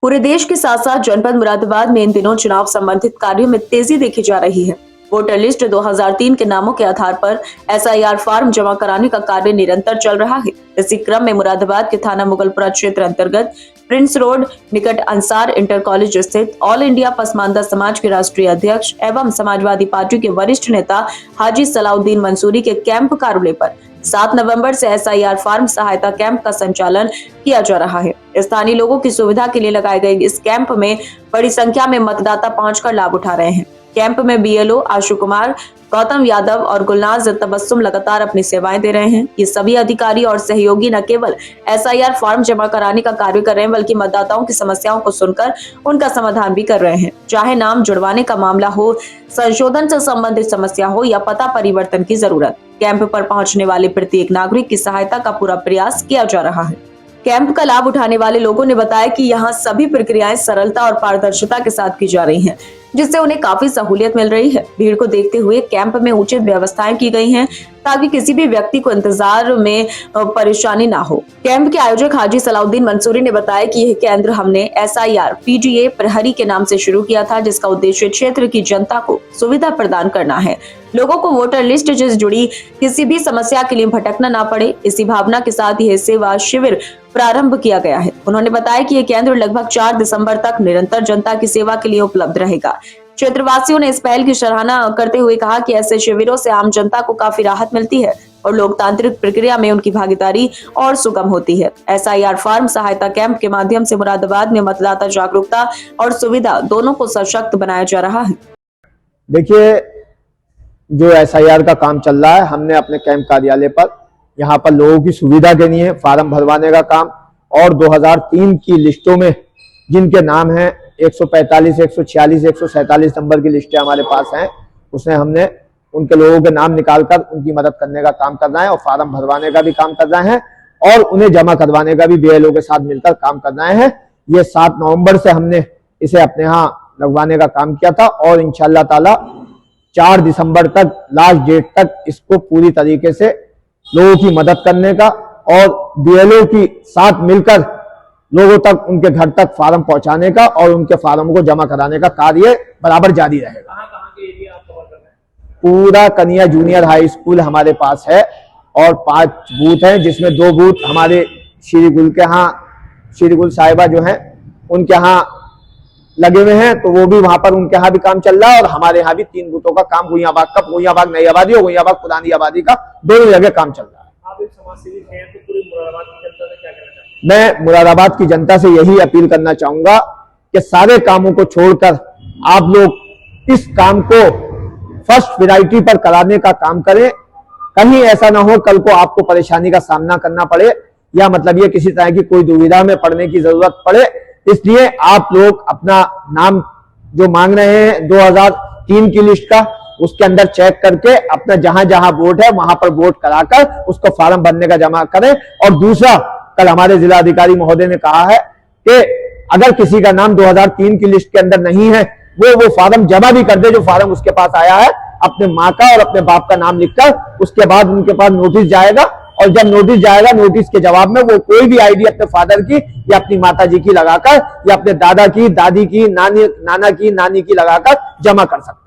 पूरे देश के साथ साथ जनपद मुरादाबाद में इन दिनों चुनाव संबंधित कार्यों में तेजी देखी जा रही है। वोटर लिस्ट 2003 के नामों के आधार पर एसआईआर फॉर्म जमा कराने का कार्य निरंतर चल रहा है। इसी क्रम में मुरादाबाद के थाना मुगलपुरा क्षेत्र अंतर्गत प्रिंस रोड निकट अंसार इंटर कॉलेज स्थित ऑल इंडिया पसमानदा समाज के राष्ट्रीय अध्यक्ष एवं समाजवादी पार्टी के वरिष्ठ नेता हाजी सलाउद्दीन मंसूरी के कैंप कार्यालय पर 7 नवंबर से एसआईआर फॉर्म सहायता कैंप का संचालन किया जा रहा है। स्थानीय लोगों की सुविधा के लिए लगाए गए इस कैंप में बड़ी संख्या में मतदाता पहुंचकर लाभ उठा रहे हैं। कैंप में बीएलओ आशु कुमार, गौतम यादव और गुलनाज तबस्सुम लगातार अपनी सेवाएं दे रहे हैं। ये सभी अधिकारी और सहयोगी न केवल एसआईआर फॉर्म जमा कराने का कार्य कर रहे हैं, बल्कि मतदाताओं की समस्याओं को सुनकर उनका समाधान भी कर रहे हैं। चाहे नाम जुड़वाने का मामला हो, संशोधन से संबंधित समस्या हो या पता परिवर्तन की जरूरत, कैंप पर पहुंचने वाले प्रत्येक नागरिक की सहायता का पूरा प्रयास किया जा रहा है। कैंप का लाभ उठाने वाले लोगों ने बताया कि यहाँ सभी प्रक्रियाएं सरलता और पारदर्शिता के साथ की जा रही हैं, जिससे उन्हें काफी सहूलियत मिल रही है। भीड़ को देखते हुए कैंप में उचित व्यवस्थाएं की गई हैं, ताकि किसी भी व्यक्ति को इंतजार में परेशानी ना हो। कैंप के आयोजक हाजी सलाउद्दीन मंसूरी ने बताया कि यह केंद्र हमने एसआईआर पीडीए प्रहरी के नाम से शुरू किया था, जिसका उद्देश्य क्षेत्र की जनता को सुविधा प्रदान करना है। लोगों को वोटर लिस्ट से जुड़ी किसी भी समस्या के लिए भटकना ना पड़े, इसी भावना के साथ यह सेवा शिविर प्रारंभ किया गया है। उन्होंने बताया कि यह केंद्र लगभग 4 दिसंबर तक निरंतर जनता की सेवा के लिए उपलब्ध रहेगा। क्षेत्रवासियों ने इस पहल की सराहना करते हुए कहा कि ऐसे शिविरों से आम जनता को काफी राहत मिलती है और लोकतांत्रिक प्रक्रिया में उनकी भागीदारी और सुगम होती है। एसआईआर फॉर्म सहायता कैंप के माध्यम से मुरादाबाद में मतदाता जागरूकता और सुविधा दोनों को सशक्त बनाया जा रहा है। देखिए, जो एसआईआर का काम चल रहा है, हमने अपने कैंप कार्यालय पर यहाँ पर लोगों की सुविधा के लिए फार्म भरवाने का काम और 2003 की लिस्टों में जिनके नाम हैं 145, 146, 147 नंबर की लिस्टें हमारे पास हैं, उसमें हमने उनके लोगों के नाम निकालकर उनकी मदद करने का काम कर रहे हैं और फार्म भरवाने का भी काम कर रहे हैं और उन्हें जमा करवाने का भी बीएलओ के साथ मिलकर काम कर रहे हैं। ये 7 नवंबर से हमने इसे अपने यहाँ लगवाने का काम किया था और इंशाअल्लाह ताला 4 दिसंबर तक लास्ट डेट तक इसको पूरी तरीके से लोगों की मदद करने का और बीएलओ की साथ मिलकर लोगों तक, उनके घर तक फार्म पहुंचाने का और उनके फार्म को जमा कराने का कार्य बराबर जारी रहेगा। कहाँ के एरिया आप कवर कर रहे हैं? पूरा कन्या जूनियर हाई स्कूल हमारे पास है और 5 बूथ हैं, जिसमें 2 बूथ हमारे श्री गुल के यहाँ, श्री गुल साहिबा जो हैं उनके यहाँ लगे हुए हैं, तो वो भी वहां पर उनके यहाँ भी काम चल रहा है और हमारे यहाँ भी 3 बूथों का काम, गुइयाबाग नई आबादी और गुइयाबाग पुरानी आबादी का दोनों जगह काम चल रहा है। आप एक समाजसेवी हैं, तो पूरी मुरादाबाद की जनता से क्या कहना चाहते हैं? मैं मुरादाबाद की जनता से यही अपील करना चाहूंगा कि सारे कामों को छोड़कर आप लोग इस काम को फर्स्ट प्रायोरिटी पर कराने का काम करें। कहीं ऐसा ना हो कल को आपको परेशानी का सामना करना पड़े या मतलब ये किसी तरह की कोई दुविधा में पड़ने की जरूरत पड़े। इसलिए आप लोग अपना नाम जो मांग रहे हैं 2003 की लिस्ट का, उसके अंदर चेक करके अपना जहां जहां वोट है वहां पर वोट कराकर उसको फॉर्म भरने का जमा करें। और दूसरा, कल हमारे जिला अधिकारी महोदय ने कहा है कि अगर किसी का नाम 2003 की लिस्ट के अंदर नहीं है, वो फॉर्म जमा भी कर दे जो फॉर्म उसके पास आया है, अपने माँ का और अपने बाप का नाम लिखकर। उसके बाद उनके पास नोटिस जाएगा और जब नोटिस जाएगा, नोटिस के जवाब में वो कोई भी आईडी अपने फादर की या अपनी माता जी की लगाकर या अपने दादा की, दादी की, नाना की, नानी की लगाकर जमा कर सकते हैं।